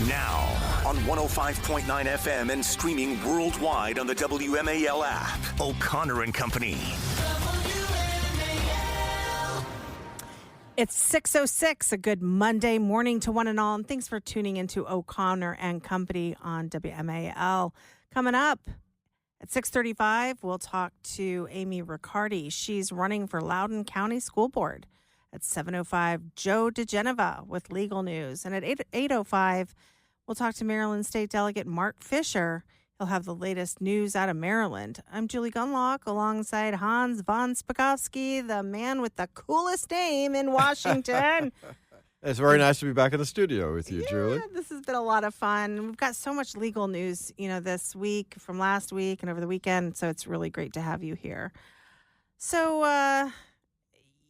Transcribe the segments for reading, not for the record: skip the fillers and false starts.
Now, on 105.9 FM and streaming worldwide on the WMAL app. O'Connor and Company. It's 6:06, a good Monday morning to one and all, and thanks for tuning into O'Connor and Company on WMAL. Coming up at 6:35, we'll talk to Amy Riccardi. She's running for Loudoun County School Board. At 7:05, Joe DeGeneva with legal news. And at 8:05, we'll talk to Maryland State Delegate Mark Fisher. He'll have the latest news out of Maryland. I'm Julie Gunlock alongside Hans von Spakovsky, the man with the coolest name in Washington. It's very nice to be back in the studio with you, Julie. This has been a lot of fun. We've got so much legal news, this week from last week and over the weekend, so it's really great to have you here. So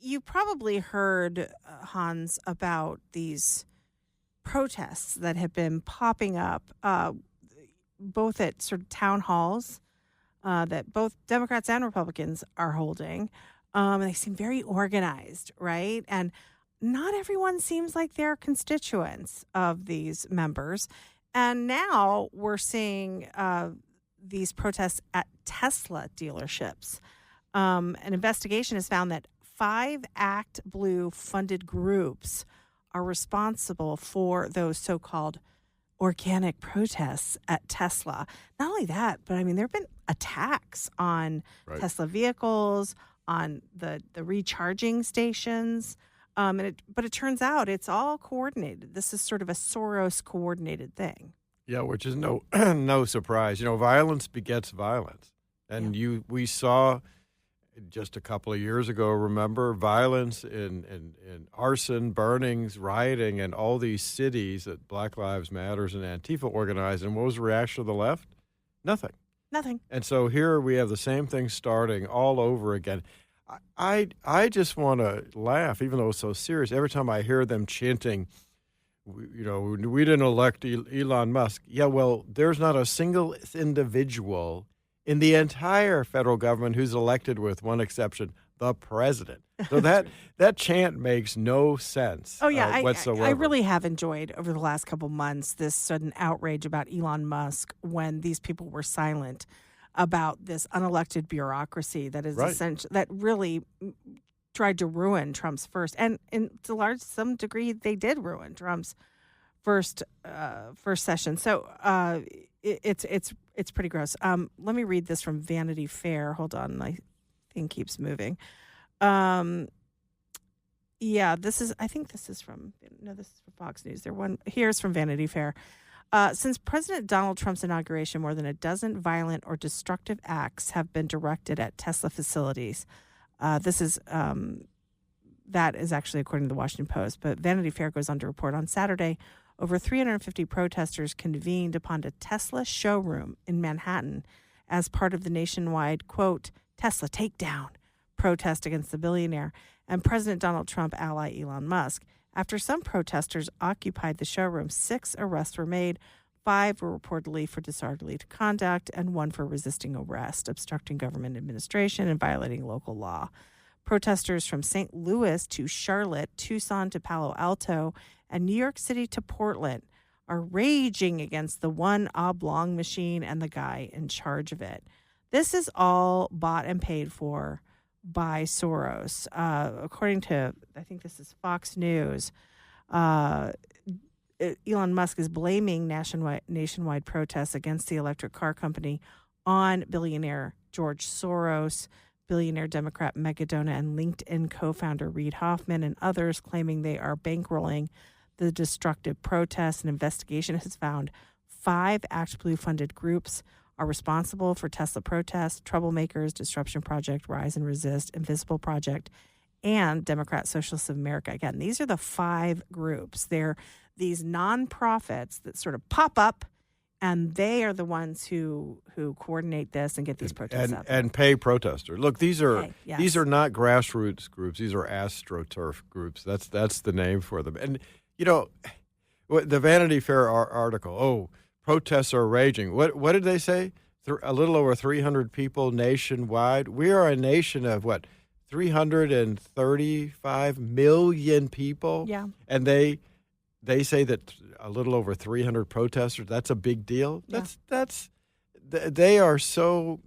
you probably heard, Hans, about these protests that have been popping up both at sort of town halls that both Democrats and Republicans are holding. And they seem very organized, right? And not everyone seems like they're constituents of these members. And now we're seeing these protests at Tesla dealerships. An investigation has found that 5 Act Blue funded groups are responsible for those so-called organic protests at Tesla. Not only that, but there have been attacks on Tesla vehicles, on the recharging stations. But it turns out it's all coordinated. This is sort of a Soros coordinated thing. Yeah, which is no surprise. Violence begets violence. And we saw just a couple of years ago, remember, violence in arson, burnings, rioting in all these cities that Black Lives Matters and Antifa organized. And what was the reaction of the left? Nothing. And so here we have the same thing starting all over again. I just want to laugh, even though it's so serious. Every time I hear them chanting, we didn't elect Elon Musk. Yeah, well, there's not a single individual in the entire federal government who's elected, with one exception, the president. So that chant makes no sense whatsoever. I really have enjoyed over the last couple months this sudden outrage about Elon Musk when these people were silent about this unelected bureaucracy that is that really tried to ruin Trump's first, and to some degree they did ruin Trump's first session. So it's pretty gross. Let me read this from Vanity Fair. Hold on, my thing keeps moving. This is from Fox News. Here's from Vanity Fair. Since President Donald Trump's inauguration, more than a dozen violent or destructive acts have been directed at Tesla facilities. That is actually according to the Washington Post. But Vanity Fair goes on to report on Saturday, over 350 protesters convened upon a Tesla showroom in Manhattan as part of the nationwide, quote, Tesla takedown protest against the billionaire and President Donald Trump ally Elon Musk. After some protesters occupied the showroom, 6 arrests were made. 5 were reportedly for disorderly conduct and 1 for resisting arrest, obstructing government administration, and violating local law. Protesters from St. Louis to Charlotte, Tucson to Palo Alto, and New York City to Portland are raging against the one oblong machine and the guy in charge of it. This is all bought and paid for by Soros. According to, I think this is Fox News, Elon Musk is blaming nationwide protests against the electric car company on billionaire George Soros, billionaire Democrat Megadona, and LinkedIn co-founder Reid Hoffman, and others, claiming they are bankrolling the destructive protests. An investigation has found 5 Act Blue funded groups are responsible for Tesla protests: Troublemakers, Disruption Project, Rise and Resist, Invisible Project, and Democrat Socialists of America. Again, these are the 5 groups. They're these nonprofits that sort of pop up, and they are the ones who coordinate this and get these protests out there. And pay protesters. Look, these are not grassroots groups. These are AstroTurf groups. That's the name for them. And the Vanity Fair article. Protests are raging. What did they say? A little over 300 people nationwide. We are a nation of 335 million people. Yeah. And they they say that a little over 300 protesters, that's a big deal. Yeah. They are so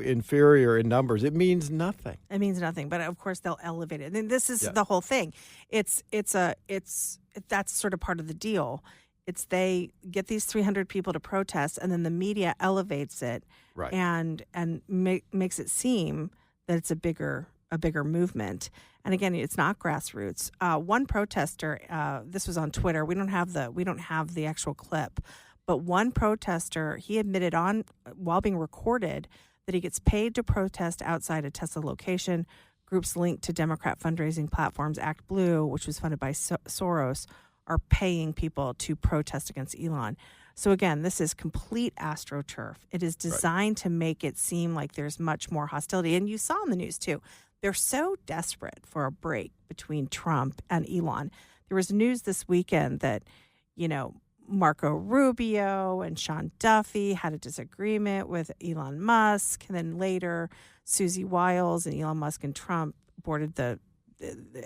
inferior in numbers. It means nothing. It means nothing, but of course they'll elevate it. And this is the whole thing. That's sort of part of the deal. It's they get these 300 people to protest, and then the media elevates it, Right. and makes it seem that it's a bigger movement. And again, it's not grassroots. One protester, this was on Twitter. We don't have the actual clip, but one protester, he admitted while being recorded that he gets paid to protest outside a Tesla location. Groups linked to Democrat fundraising platforms Act Blue, which was funded by Soros, are paying people to protest against Elon. So again, this is complete astroturf. It is designed to make it seem like there's much more hostility. And you saw in the news too, they're so desperate for a break between Trump and Elon. There was news this weekend that, Marco Rubio and Sean Duffy had a disagreement with Elon Musk. And then later, Susie Wiles and Elon Musk and Trump boarded the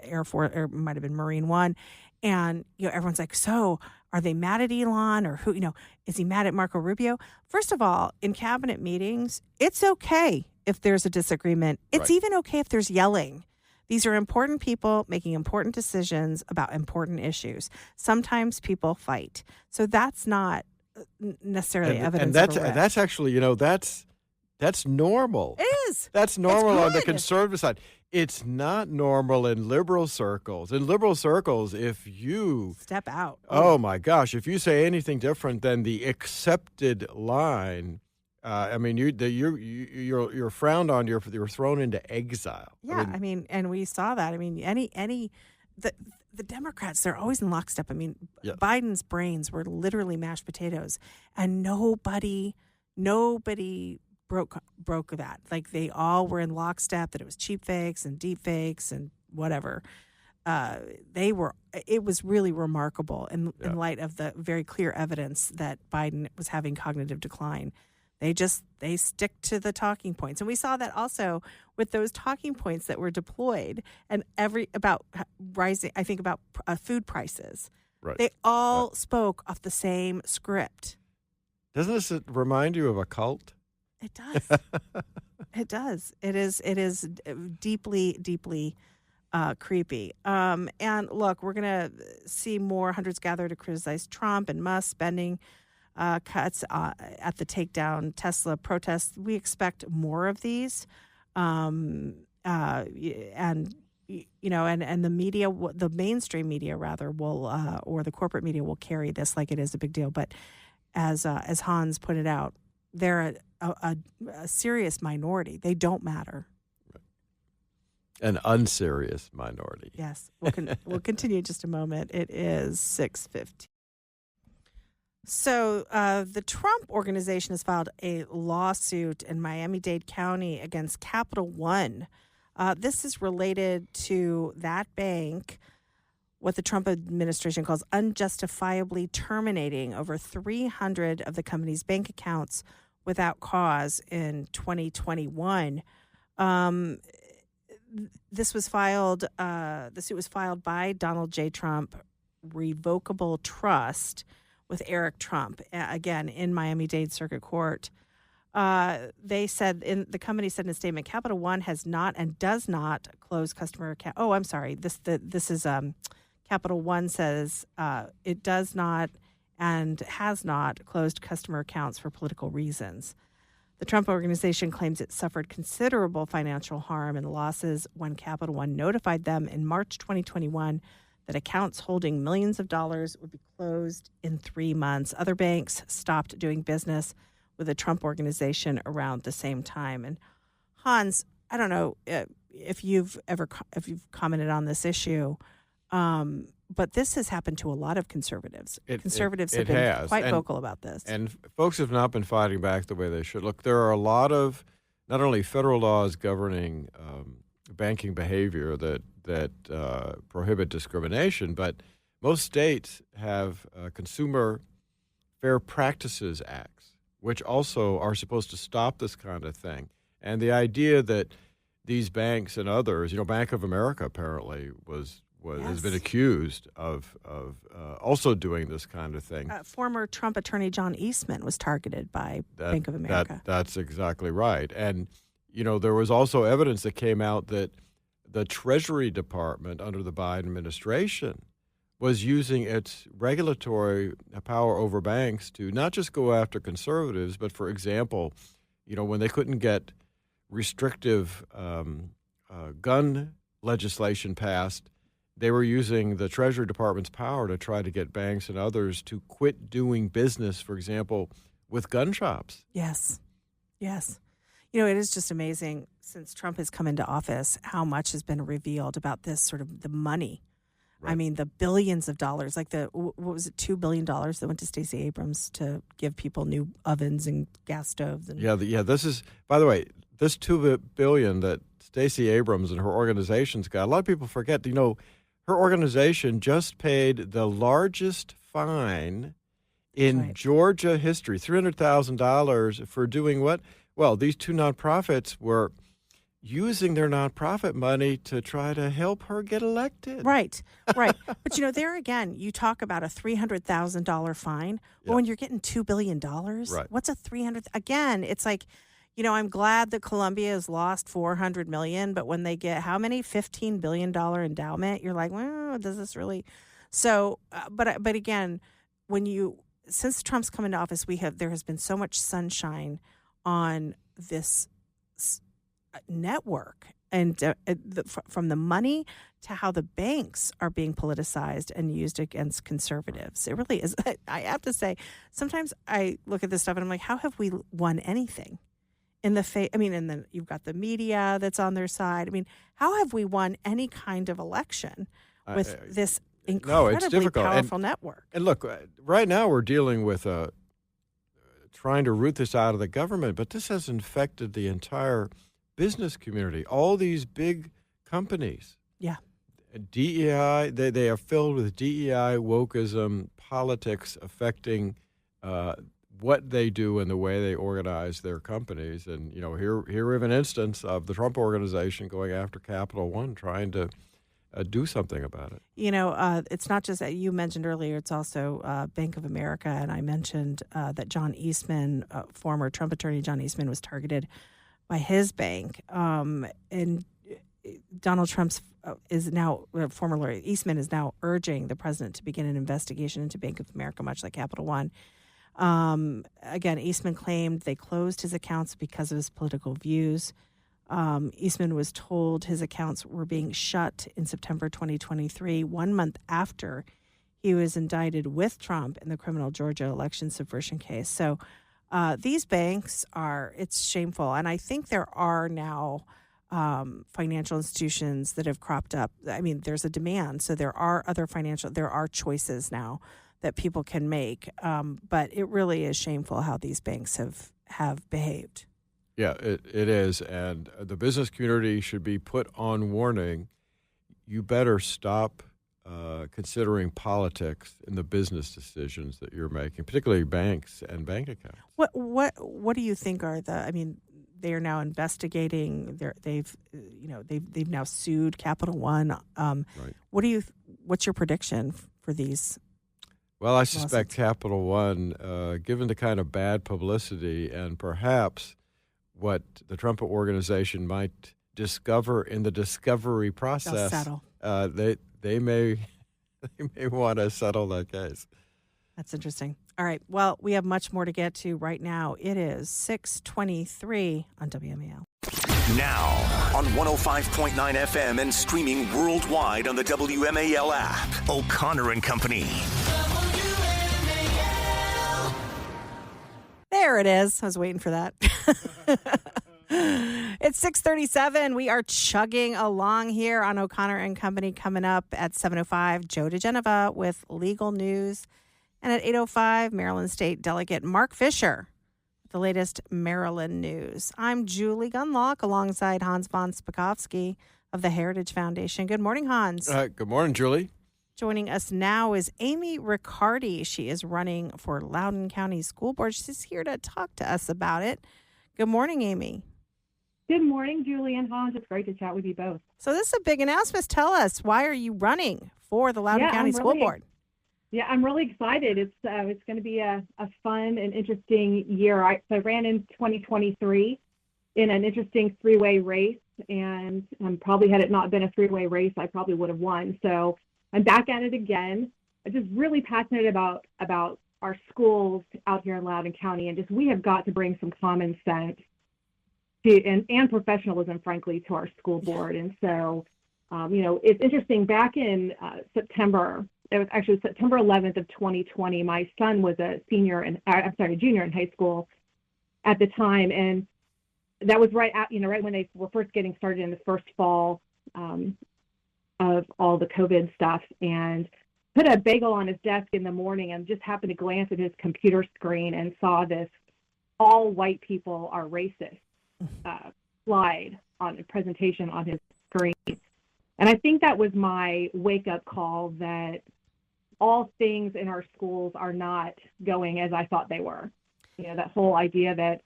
Air Force, or it might have been Marine One. And, everyone's like, so are they mad at Elon, or who, is he mad at Marco Rubio? First of all, in cabinet meetings, it's okay if there's a disagreement. It's even okay if there's yelling. These are important people making important decisions about important issues. Sometimes people fight. So that's not necessarily evidence of a rift. And that's actually, that's normal. It is. That's normal on the conservative side. It's not normal in liberal circles. In liberal circles, if you step out, oh my gosh, if you say anything different than the accepted line, you're frowned on. You're thrown into exile. Yeah, and we saw that. The Democrats, they're always in lockstep. Biden's brains were literally mashed potatoes, and nobody broke that. Like, they all were in lockstep that it was cheap fakes and deep fakes and whatever. It was really remarkable in light of the very clear evidence that Biden was having cognitive decline. They stick to the talking points. And we saw that also with those talking points that were deployed and about rising, I think about food prices. Right. They all spoke off the same script. Doesn't this remind you of a cult? It does. It does. It is deeply, deeply creepy. And look, we're going to see more hundreds gather to criticize Trump and Musk spending cuts at the takedown Tesla protests. We expect more of these. And the media, the mainstream media rather, will or the corporate media will carry this like it is a big deal. But as Hans pointed out, they're a serious minority. They don't matter. An unserious minority. Yes. We'll continue in just a moment. It is 6:15. So the Trump organization has filed a lawsuit in Miami-Dade County against Capital One. This is related to that bank, what the Trump administration calls unjustifiably terminating over 300 of the company's bank accounts without cause in 2021. The suit was filed by Donald J. Trump Revocable Trust with Eric Trump, again, in Miami-Dade Circuit Court. The company said in a statement, Capital One has not and does not close customer account. Oh, I'm sorry. This is Capital One says it does not and has not closed customer accounts for political reasons. The Trump organization claims it suffered considerable financial harm and losses when Capital One notified them in March 2021 that accounts holding millions of dollars would be closed in 3 months. Other banks stopped doing business with the Trump organization around the same time. And Hans, I don't know if you've commented on this issue, but this has happened to a lot of conservatives. Conservatives have been quite vocal about this. And folks have not been fighting back the way they should. Look, there are a lot of not only federal laws governing banking behavior that prohibit discrimination, but most states have Consumer Fair Practices Acts, which also are supposed to stop this kind of thing. And the idea that these banks and others, Bank of America apparently was has been accused of also doing this kind of thing. Former Trump attorney John Eastman was targeted by Bank of America. That's exactly right. And, there was also evidence that came out that the Treasury Department under the Biden administration was using its regulatory power over banks to not just go after conservatives, but, for example, when they couldn't get restrictive gun legislation passed, they were using the Treasury Department's power to try to get banks and others to quit doing business, for example, with gun shops. Yes. It is just amazing since Trump has come into office how much has been revealed about this sort of the money. Right. I mean, the billions of dollars, like what was it, $2 billion that went to Stacey Abrams to give people new ovens and gas stoves. And this is, by the way, this $2 billion that Stacey Abrams and her organization's got, a lot of people forget, her organization just paid the largest fine in Georgia history, $300,000 for doing what? Well, these two nonprofits were using their nonprofit money to try to help her get elected. Right. But, there again, you talk about a $300,000 fine. Well, when you're getting $2 billion, what's a $300,000? Again, it's like, I'm glad that Columbia has lost $400 million, but when they get how many? $15 billion endowment, you're like, well, does this really? So, but again, since Trump's come into office, there has been so much sunshine on this network, and from the money to how the banks are being politicized and used against conservatives. It really is. I have to say, sometimes I look at this stuff and I'm like, how have we won anything? And then you've got the media that's on their side. I mean, how have we won any kind of election with this incredibly powerful network? And look, right now we're dealing with trying to root this out of the government, but this has infected the entire business community. All these big companies. Yeah. DEI, they are filled with DEI, wokeism, politics affecting what they do and the way they organize their companies. And, here we have an instance of the Trump organization going after Capital One, trying to do something about it. It's not just that you mentioned earlier, it's also Bank of America. And I mentioned that John Eastman, former Trump attorney John Eastman, was targeted by his bank. And Donald Trump's former lawyer Eastman is now urging the president to begin an investigation into Bank of America, much like Capital One. Again, Eastman claimed they closed his accounts because of his political views. Eastman was told his accounts were being shut in September 2023, 1 month after he was indicted with Trump in the criminal Georgia election subversion case. So these banks it's shameful. And I think there are now financial institutions that have cropped up. I mean, there's a demand. So there are choices now that people can make. But it really is shameful how these banks have behaved. Yeah, it is. And the business community should be put on warning. You better stop considering politics in the business decisions that you're making, particularly banks and bank accounts. What do you think are they are now investigating. They've now sued Capital One. Right. What's your prediction for these? Well, I suspect Capital One, given the kind of bad publicity and perhaps what the Trump organization might discover in the discovery process, they may want to settle that case. That's interesting. All right. Well, we have much more to get to right now. It is 6:23 on WMAL. Now on 105.9 FM and streaming worldwide on the WMAL app. O'Connor and Company. There it is. I was waiting for that. It's 6:37. We are chugging along here on O'Connor and Company. Coming up at 7:05, Joe DeGeneva with legal news. And at 8:05, Maryland State Delegate Mark Fisher with the latest Maryland news. I'm Julie Gunlock alongside Hans von Spakovsky of the Heritage Foundation. Good morning, Hans. Good morning, Julie. Joining us now is Amy Riccardi. She is running for Loudoun County School Board. She's here to talk to us about it. Good morning, Amy. Good morning, Julie and Hans. It's great to chat with you both. So this is a big announcement. Tell us, why are you running for the Loudoun County School Board? Yeah, I'm really excited. It's going to be a fun and interesting year. I ran in 2023 in an interesting three-way race, and probably had it not been a three-way race, I probably would have won. So I'm back at it again. I'm just really passionate about our schools out here in Loudoun County, and just we have got to bring some common sense and professionalism, frankly, to our school board. And so, it's interesting. Back in September, it was actually September 11th of 2020. My son was a junior in high school at the time, and that was right when they were first getting started in the first fall of all the COVID stuff. And put a bagel on his desk in the morning, and just happened to glance at his computer screen and saw this "all white people are racist" slide on a presentation on his screen. And I think that was my wake-up call that all things in our schools are not going as I thought they were. That whole idea that,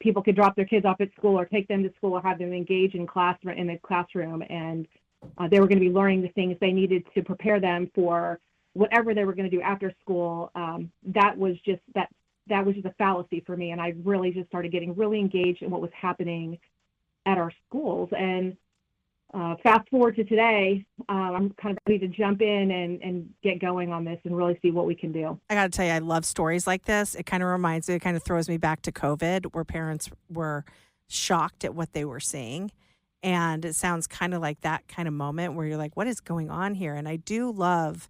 people could drop their kids off at school or take them to school or have them engage in the classroom, and they were going to be learning the things they needed to prepare them for whatever they were going to do after school. That was just a fallacy for me. And I really just started getting really engaged in what was happening at our schools. And fast forward to today, I'm kind of ready to jump in and get going on this and really see what we can do. I got to tell you, I love stories like this. It kind of throws me back to COVID, where parents were shocked at what they were seeing. And it sounds kind of like that kind of moment where you're like, what is going on here? And I do love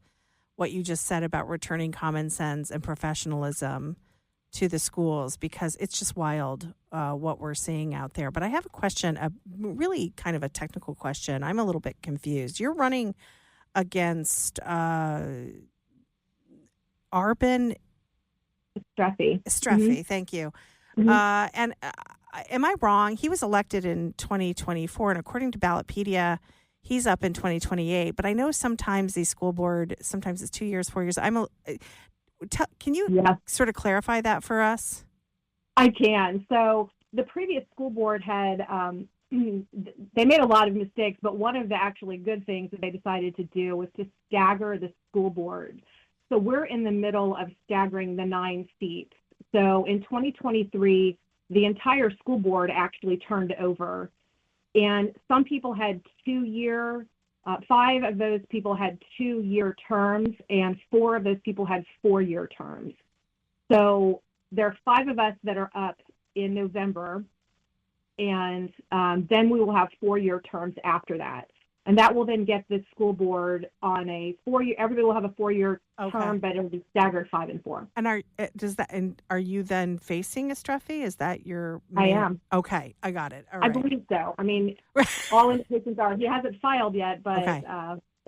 what you just said about returning common sense and professionalism to the schools, because it's just wild what we're seeing out there. But I have a question, a really kind of a technical question. I'm a little bit confused. You're running against Arben Streffy. Mm-hmm. Thank you. Mm-hmm. And am I wrong? He was elected in 2024, and according to Ballotpedia, he's up in 2028. But I know sometimes the school board, sometimes it's 2 years, 4 years. Can you sort of clarify that for us? I can. So the previous school board had, they made a lot of mistakes, but one of the actually good things that they decided to do was to stagger the school board. So we're in the middle of staggering the 9 seats. So in 2023, the entire school board actually turned over, and some people had 2-year 5 of those people had 2-year terms, and 4 of those people had 4-year terms. So there are 5 of us that are up in November, and then we will have 4-year terms after that. And that will then get the school board on a 4-year. Everybody will have a 4-year term, but it'll be staggered 5 and 4. And are you then facing a Streffy? Is that your? I am. Okay, I got it. All right. I believe so. I mean, all indications are he hasn't filed yet, but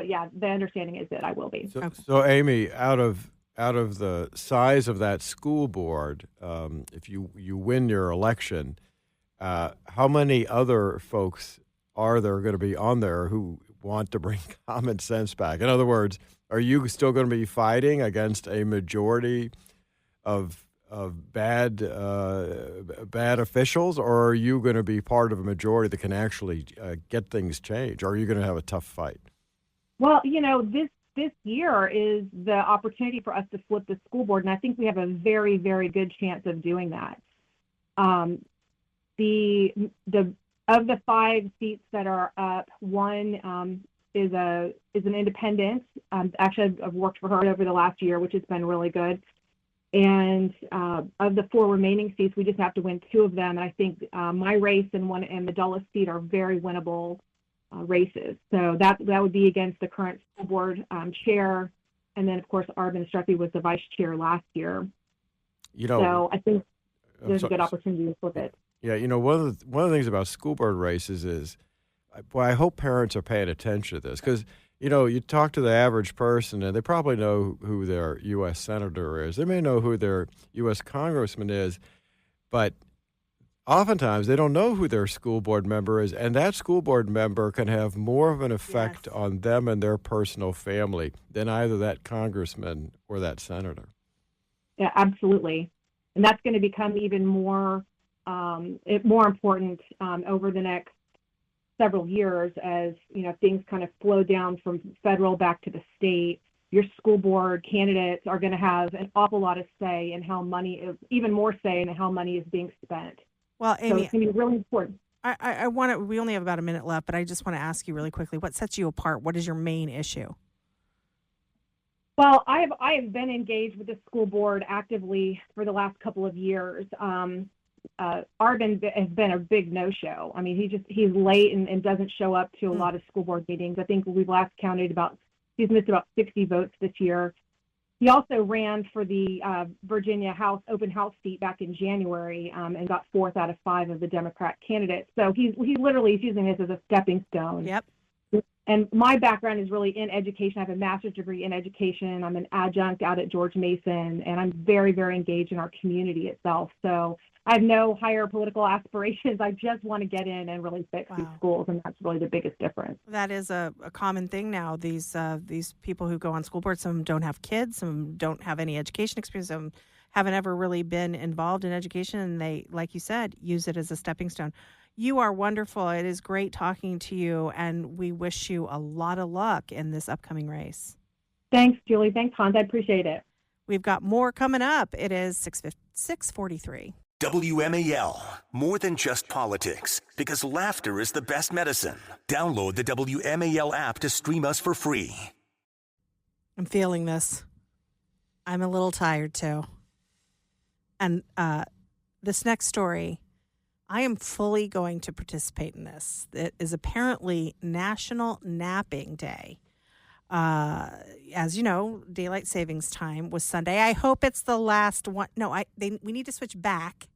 yeah, the understanding is that I will be. So Amy, out of the size of that school board, if you win your election, how many other folks are there going to be on there who want to bring common sense back? In other words, are you still going to be fighting against a majority of bad officials, or are you going to be part of a majority that can actually get things changed? Or are you going to have a tough fight? Well, this year is the opportunity for us to flip the school board, and I think we have a very, very good chance of doing that. Of the 5 seats that are up, one is an independent. Actually, I've worked for her over the last year, which has been really good. And of the 4 remaining seats, we just have to win 2 of them. And I think my race and the Dulles seat are very winnable races. So that would be against the current school board chair, and then of course Arben Streffy was the vice chair last year. So I think there's a good opportunity to flip it. Yeah, one of the things about school board races is, I hope parents are paying attention to this, because you talk to the average person and they probably know who their U.S. senator is. They may know who their U.S. congressman is, but oftentimes they don't know who their school board member is, and that school board member can have more of an effect on them and their personal family than either that congressman or that senator. Yeah, absolutely. And that's going to become even more more important over the next several years as, things kind of flow down from federal back to the state. Your school board candidates are going to have an awful lot of say in how money is, even more say in how money is being spent. Well, Amy, so it's going to be really important. I want to, we only have about a minute left, but I just want to ask you really quickly, what sets you apart? What is your main issue? Well, I have been engaged with the school board actively for the last couple of years. Arvin has been a big no-show. I mean, he's late and doesn't show up to a lot of school board meetings. I think we've last counted he's missed about 60 votes this year. He also ran for the Virginia open house seat back in January and got 4th out of 5 of the Democrat candidates. So he's literally using this as a stepping stone. Yep. And my background is really in education. I have a master's degree in education. I'm an adjunct out at George Mason, and I'm very, very engaged in our community itself. So I have no higher political aspirations. I just want to get in and really fix these schools, and that's really the biggest difference. That is a common thing now. These people who go on school boards, some of them don't have kids, some of them don't have any education experience, some haven't ever really been involved in education, and they, like you said, use it as a stepping stone. You are wonderful. It is great talking to you, and we wish you a lot of luck in this upcoming race. Thanks, Julie. Thanks, Hans. I appreciate it. We've got more coming up. It is 6:43. WMAL, more than just politics, because laughter is the best medicine. Download the WMAL app to stream us for free. I'm feeling this. I'm a little tired, too. And this next story, I am fully going to participate in this. It is apparently National Napping Day. As you know, daylight savings time was Sunday. I hope it's the last one. No, we need to switch back.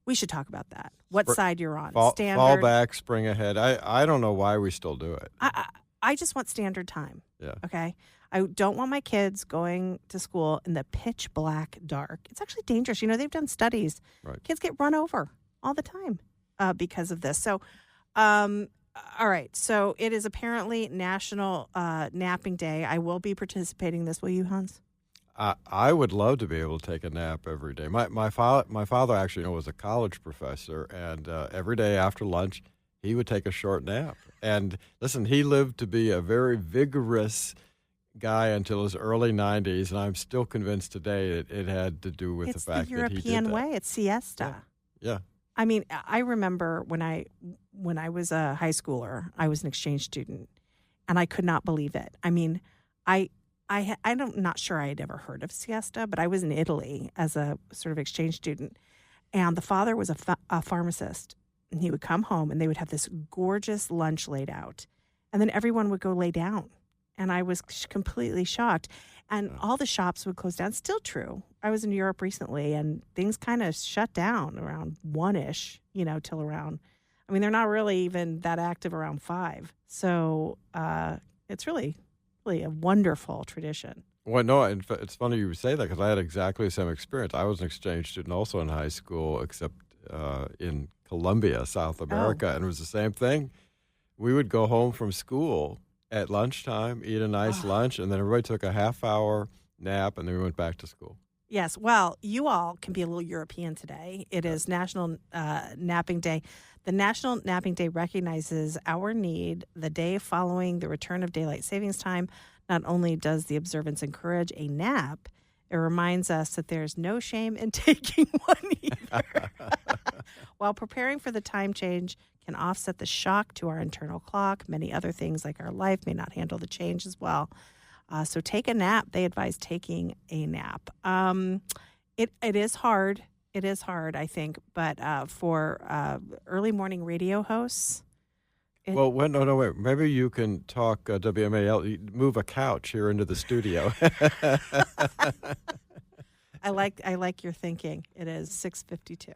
We should talk about that. What side you're on? Standard. Fall back, spring ahead. I don't know why we still do it. I just want standard time. Yeah. Okay. I don't want my kids going to school in the pitch black dark. It's actually dangerous. They've done studies. Right. Kids get run over all the time because of this. So, all right. So it is apparently National Napping Day. I will be participating in this. Will you, Hans? I would love to be able to take a nap every day. My father actually was a college professor, and every day after lunch, he would take a short nap. And listen, he lived to be a very vigorous guy until his early 90s, and I'm still convinced today it had to do with the fact that he did that. It's the European way. It's siesta. Yeah. I mean, I remember when I was a high schooler, I was an exchange student, and I could not believe it. I mean, I'm not sure I had ever heard of siesta, but I was in Italy as a sort of exchange student, and the father was a pharmacist, and he would come home, and they would have this gorgeous lunch laid out, and then everyone would go lay down, and I was completely shocked, and all the shops would close down. Still true. I was in Europe recently, and things kind of shut down around 1-ish, till around, I mean, they're not really even that active around 5, so it's really a wonderful tradition. Well, no, it's funny you say that because I had exactly the same experience. I was an exchange student also in high school, except in Colombia, South America, and it was the same thing. We would go home from school at lunchtime, eat a nice lunch, and then everybody took a half-hour nap, and then we went back to school. Yes, well, you all can be a little European today. It is National Napping Day. The National Napping Day recognizes our need the day following the return of daylight savings time. Not only does the observance encourage a nap, it reminds us that there's no shame in taking one either. While preparing for the time change can offset the shock to our internal clock, many other things like our life may not handle the change as well. So take a nap. They advise taking a nap. It is hard. It is hard, I think. But for early morning radio hosts. No, wait. Maybe you can talk WMAL. Move a couch here into the studio. I like your thinking. It is 6:52.